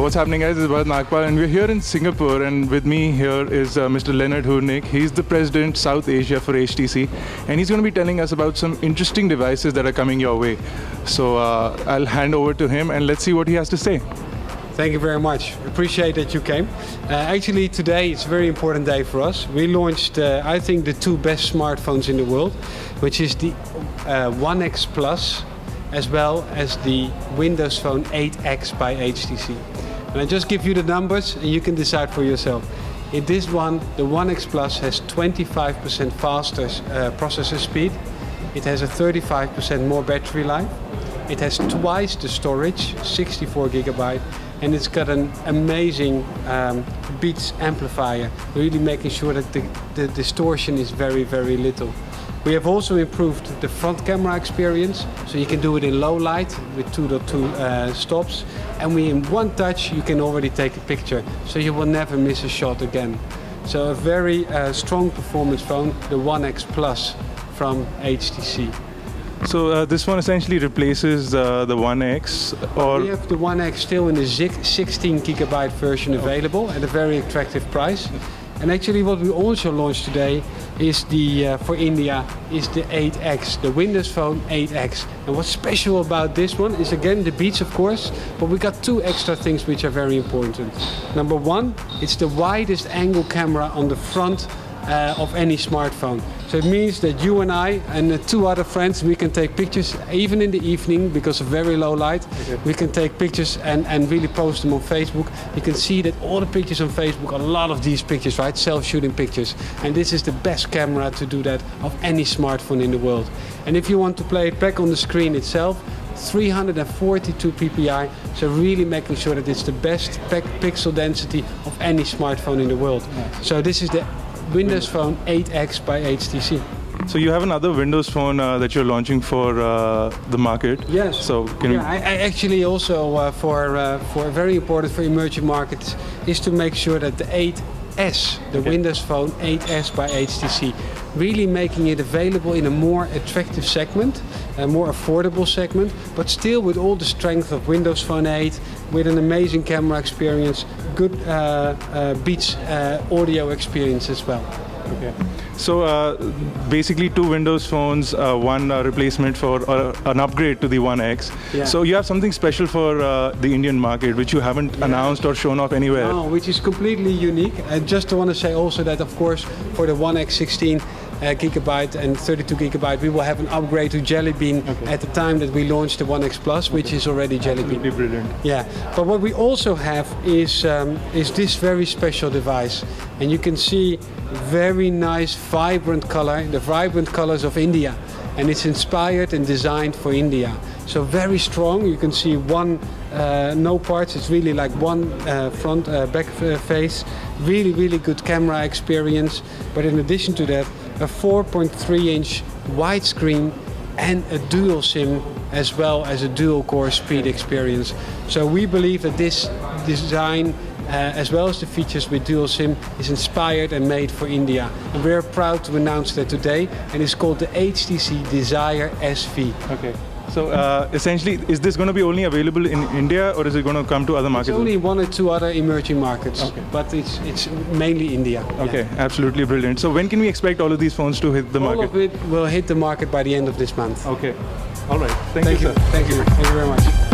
What's happening, guys? This is Bharat Nagpal, and we're here in Singapore, and with me here is Mr. Leonard Hoornik. He's the president, South Asia for HTC, and he's going to be telling us about some interesting devices that are coming your way. So I'll hand over to him, and let's see what he has to say. Thank you very much. Appreciate that you came. Actually, today it's a very important day for us. We launched, I think, the two best smartphones in the world, which is the One X Plus, as well as the Windows Phone 8X by HTC. And I just give you the numbers and you can decide for yourself. In this one, the One X Plus has 25% faster processor speed. It has a 35% more battery life. It has twice the storage, 64GB, and it's got an amazing Beats amplifier, really making sure that the distortion is very, very little. We have also improved the front camera experience, so you can do it in low light with 2.2 stops, and in one touch you can already take a picture, so you will never miss a shot again. So a very strong performance phone, the One X Plus from HTC. So this one essentially replaces the One X, or we have the One X still in the 16GB version available at a very attractive price. And actually what we also launched today is for India, is the 8X, the Windows Phone 8X. And what's special about this one is again the Beats, of course, but we got two extra things which are very important. Number one, it's the widest angle camera on the front of any smartphone. So it means that you and I and two other friends, we can take pictures even in the evening because of very low light. Okay. We can take pictures and really post them on Facebook. You can see that all the pictures on Facebook, a lot of these pictures, right? Self-shooting pictures. And this is the best camera to do that of any smartphone in the world. And if you want to play it back on the screen itself, 342 ppi, so really making sure that it's the best pixel density of any smartphone in the world. Nice. So this is the Windows Phone 8X by HTC. So you have another Windows Phone that you're launching for the market. Yes. So can I actually also for very important for emerging markets is to make sure that the 8S, the Windows Phone 8S by HTC, really making it available in a more attractive segment, a more affordable segment, but still with all the strength of Windows Phone 8, with an amazing camera experience, good Beats audio experience as well. Okay. So basically two Windows phones, one replacement for an upgrade to the One X. Yeah. So you have something special for the Indian market which you haven't announced or shown off anywhere. No, which is completely unique. And just want to say also that of course for the One X 16 GB and 32GB we will have an upgrade to Jelly Bean at the time that we launch the One X Plus, which is already Jelly Bean. Absolutely brilliant. Yeah, but what we also have is this very special device, and you can see very nice vibrant color, the vibrant colors of India, and it's inspired and designed for India. So very strong. You can see no parts. It's really like one front back face. Really good camera experience. But in addition to that, a 4.3-inch widescreen and a dual SIM, as well as a dual core speed experience. So we believe that this design, as well as the features with dual SIM, is inspired and made for India. And we're proud to announce that today, and it's called the HTC Desire SV. Okay. So essentially, is this going to be only available in India, or is it going to come to other markets? It's only one or two other emerging markets, but it's mainly India. Okay, absolutely brilliant. So when can we expect all of these phones to hit the market? All of it will hit the market by the end of this month. Okay. All right. Thank you, sir. Thank you. Thank you very much.